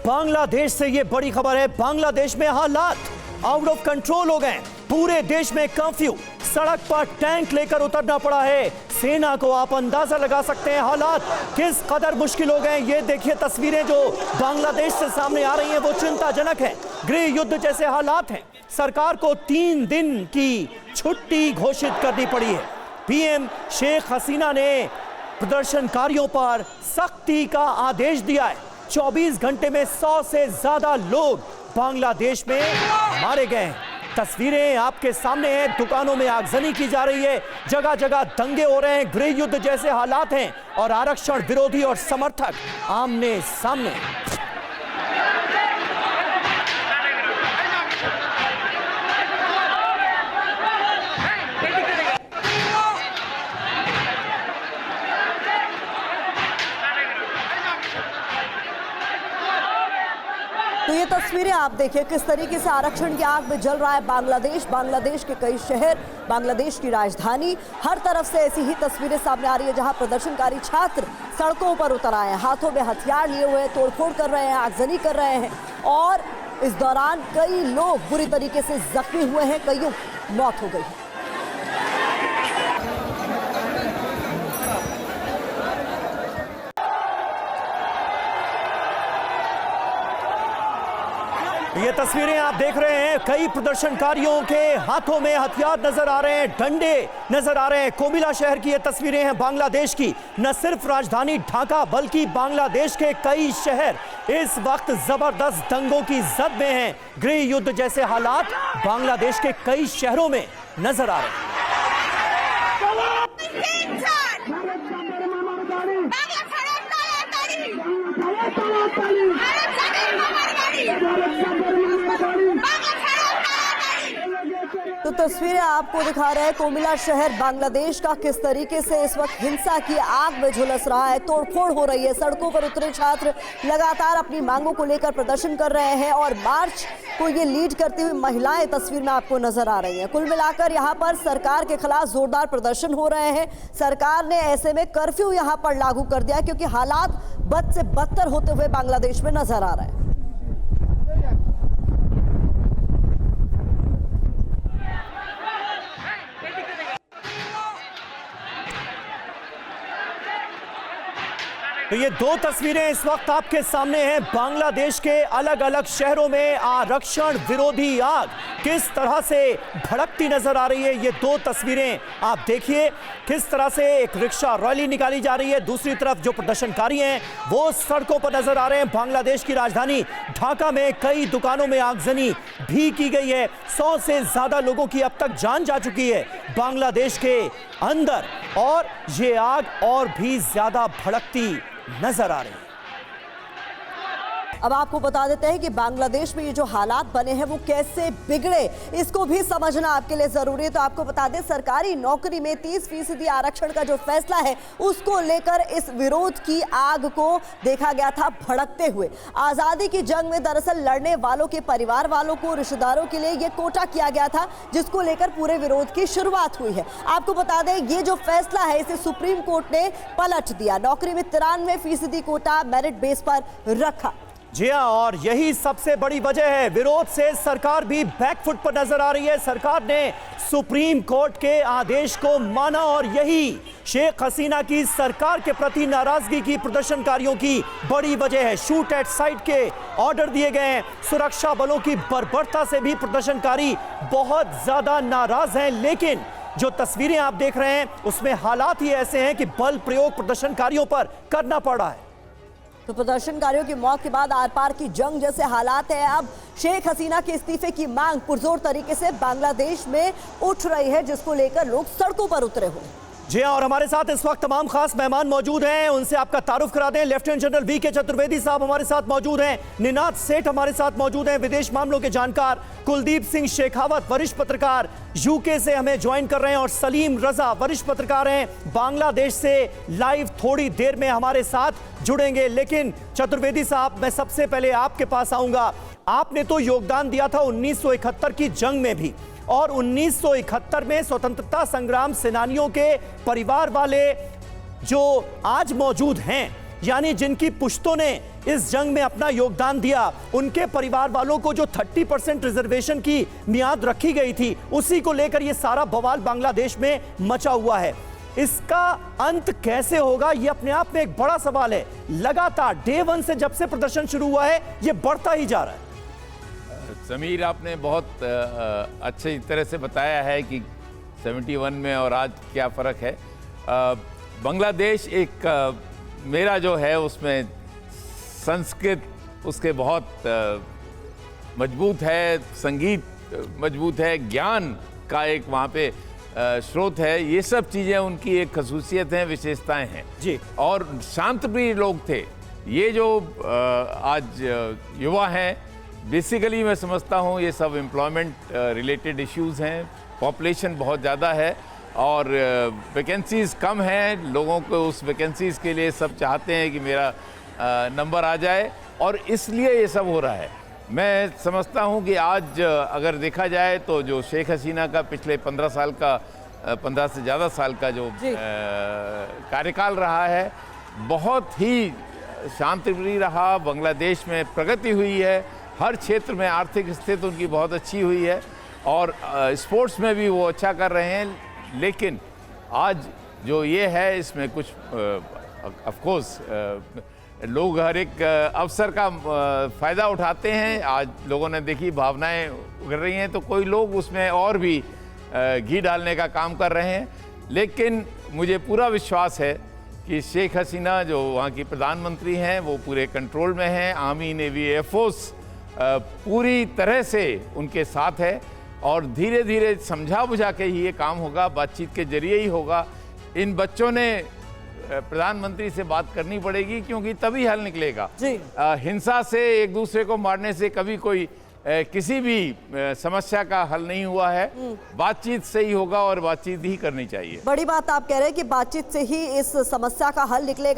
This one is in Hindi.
बांग्लादेश से ये बड़ी खबर है। बांग्लादेश में हालात आउट ऑफ कंट्रोल हो गए। पूरे देश में कर्फ्यू, सड़क पर टैंक लेकर उतरना पड़ा है सेना को। आप अंदाजा लगा सकते हैं हालात किस कदर मुश्किल हो गए। ये देखिए तस्वीरें जो बांग्लादेश से सामने आ रही हैं वो चिंताजनक है। गृह युद्ध जैसे हालात हैं। सरकार को 3 दिन की छुट्टी घोषित करनी पड़ी है। पीएम शेख हसीना ने प्रदर्शनकारियों पर सख्ती का आदेश दिया है। 24 घंटे में 100 से ज्यादा लोग बांग्लादेश में मारे गए हैं। तस्वीरें आपके सामने हैं। दुकानों में आगजनी की जा रही है, जगह जगह दंगे हो रहे हैं। गृह युद्ध जैसे हालात हैं और आरक्षण विरोधी और समर्थक आमने सामने। तो ये तस्वीरें आप देखिए किस तरीके से आरक्षण की आग में जल रहा है बांग्लादेश के कई शहर, बांग्लादेश की राजधानी, हर तरफ से ऐसी ही तस्वीरें सामने आ रही है जहां प्रदर्शनकारी छात्र सड़कों पर उतर आए हैं, हाथों में हथियार लिए हुए, तोड़फोड़ कर रहे हैं, आगजनी कर रहे हैं और इस दौरान कई लोग बुरी तरीके से जख्मी हुए हैं, कईयों की मौत हो गई है। ये तस्वीरें आप देख रहे हैं। कई प्रदर्शनकारियों के हाथों में हथियार नजर आ रहे हैं, डंडे नजर आ रहे हैं। कोमिला शहर की ये तस्वीरें हैं बांग्लादेश की। न सिर्फ राजधानी ढाका बल्कि बांग्लादेश के कई शहर इस वक्त जबरदस्त दंगों की जद में हैं। गृह युद्ध जैसे हालात बांग्लादेश के कई शहरों में नजर आ रहे हैं। तो तस्वीरें आपको दिखा रहे हैं कोमिला शहर बांग्लादेश का, किस तरीके से इस वक्त हिंसा की आग में झुलस रहा है, तोड़फोड़ हो रही है। सड़कों पर उतरे छात्र लगातार अपनी मांगों को लेकर प्रदर्शन कर रहे हैं और मार्च को ये लीड करती हुई महिलाएं तस्वीर में आपको नजर आ रही हैं। कुल मिलाकर यहाँ पर सरकार के खिलाफ जोरदार प्रदर्शन हो रहे हैं। सरकार ने ऐसे में कर्फ्यू यहाँ पर लागू कर दिया क्योंकि हालात बद से बदतर होते हुए बांग्लादेश में नजर आ रहे हैं। तो ये 2 तस्वीरें इस वक्त आपके सामने हैं। बांग्लादेश के अलग अलग शहरों में आरक्षण विरोधी आग किस तरह से भड़कती नजर आ रही है। ये 2 तस्वीरें आप देखिए किस तरह से एक रिक्शा रैली निकाली जा रही है, दूसरी तरफ जो प्रदर्शनकारी हैं वो सड़कों पर नजर आ रहे हैं। बांग्लादेश की राजधानी ढाका में कई दुकानों में आगजनी भी की गई है। 100 से ज्यादा लोगों की अब तक जान जा चुकी है बांग्लादेश के अंदर और ये आग और भी ज्यादा भड़कती नजर आ रही है। अब आपको बता देते हैं कि बांग्लादेश में ये जो हालात बने हैं वो कैसे बिगड़े, इसको भी समझना आपके लिए जरूरी है। तो आपको बता दें सरकारी नौकरी में 30% आरक्षण का जो फैसला है उसको लेकर इस विरोध की आग को देखा गया था भड़कते हुए। आजादी की जंग में दरअसल लड़ने वालों के परिवार वालों को, रिश्तेदारों के लिए ये कोटा किया गया था जिसको लेकर पूरे विरोध की शुरुआत हुई है। आपको बता दें ये जो फैसला है इसे सुप्रीम कोर्ट ने पलट दिया। नौकरी में 93% कोटा मेरिट बेस पर रखा। जी हाँ, और यही सबसे बड़ी वजह है। विरोध से सरकार भी बैकफुट पर नजर आ रही है। सरकार ने सुप्रीम कोर्ट के आदेश को माना और यही शेख हसीना की सरकार के प्रति नाराजगी की प्रदर्शनकारियों की बड़ी वजह है। शूट एट साइट के ऑर्डर दिए गए हैं। सुरक्षा बलों की बर्बरता से भी प्रदर्शनकारी बहुत ज्यादा नाराज हैं। लेकिन जो तस्वीरें आप देख रहे हैं उसमें हालात ही ऐसे हैं कि बल प्रयोग प्रदर्शनकारियों पर करना पड़ रहा है। तो प्रदर्शनकारियों की मौत के बाद आर पार की जंग जैसे हालात है। अब शेख हसीना के इस्तीफे की मांग पुरजोर तरीके से बांग्लादेश में उठ रही है जिसको लेकर लोग सड़कों पर उतरे हुए। जी हाँ, और हमारे साथ इस वक्त तमाम खास मेहमान मौजूद हैं। उनसे आपका तारुफ करा दें। Lieutenant general VK. चतुर्वेदी साहब हमारे साथ मौजूद हैं। निनाद सेठ हमारे साथ मौजूद हैं, विदेश मामलों के जानकार। कुलदीप सिंह शेखावत वरिष्ठ पत्रकार यूके से हमें ज्वाइन कर रहे हैं और सलीम रजा वरिष्ठ पत्रकार हैं बांग्लादेश से, लाइव थोड़ी देर में हमारे साथ जुड़ेंगे। लेकिन चतुर्वेदी साहब, मैं सबसे पहले आपके पास आऊंगा। आपने तो योगदान दिया था 1971 की जंग में भी और 1971 में स्वतंत्रता संग्राम सेनानियों के परिवार वाले जो आज मौजूद हैं यानी जिनकी पुश्तों ने इस जंग में अपना योगदान दिया, उनके परिवार वालों को जो 30% रिजर्वेशन की मियाद रखी गई थी, उसी को लेकर यह सारा बवाल बांग्लादेश में मचा हुआ है। इसका अंत कैसे होगा, यह अपने आप में एक बड़ा सवाल है। लगातार डे 1 से जब से प्रदर्शन शुरू हुआ है, यह बढ़ता ही जा रहा है। समीर, आपने बहुत अच्छी तरह से बताया है कि 71 में और आज क्या फ़र्क है। बांग्लादेश एक मेरा जो है उसमें संस्कृत उसके बहुत मजबूत है, संगीत मजबूत है, ज्ञान का एक वहाँ पे स्रोत है। ये सब चीज़ें उनकी एक खसूसियत हैं, विशेषताएं हैं जी। और शांतप्रिय लोग थे। ये जो आज युवा हैं, बेसिकली मैं समझता हूँ ये सब एम्प्लॉयमेंट रिलेटेड इश्यूज़ हैं। पॉपुलेशन बहुत ज़्यादा है और वैकेंसीज़ कम हैं। लोगों को उस वैकेंसीज़ के लिए सब चाहते हैं कि मेरा नंबर आ जाए और इसलिए ये सब हो रहा है। मैं समझता हूँ कि आज अगर देखा जाए तो जो शेख हसीना का पिछले 15 साल का 15 से ज़्यादा साल का जो कार्यकाल रहा है, बहुत ही शांतिप्रिय रहा। बांग्लादेश में प्रगति हुई है, हर क्षेत्र में आर्थिक स्थिति उनकी बहुत अच्छी हुई है और स्पोर्ट्स में भी वो अच्छा कर रहे हैं। लेकिन आज जो ये है, इसमें कुछ ऑफ कोर्स लोग हर एक अवसर का फ़ायदा उठाते हैं। आज लोगों ने देखी भावनाएं उभर रही हैं, तो कोई लोग उसमें और भी घी डालने का काम कर रहे हैं। लेकिन मुझे पूरा विश्वास है कि शेख हसीना जो वहाँ की प्रधानमंत्री हैं, वो पूरे कंट्रोल में हैं। आर्मी, नेवी, एयरफोर्स पूरी तरह से उनके साथ है और धीरे धीरे समझा बुझा के ही ये काम होगा, बातचीत के जरिए ही होगा। इन बच्चों ने प्रधानमंत्री से बात करनी पड़ेगी, क्योंकि तभी हल निकलेगा। हिंसा से, एक दूसरे को मारने से कभी कोई किसी भी समस्या का हल नहीं हुआ है। बातचीत से ही होगा और बातचीत ही करनी चाहिए। बड़ी बात आप कह रहे हैं कि बातचीत से ही इस समस्या का हल निकलेगा।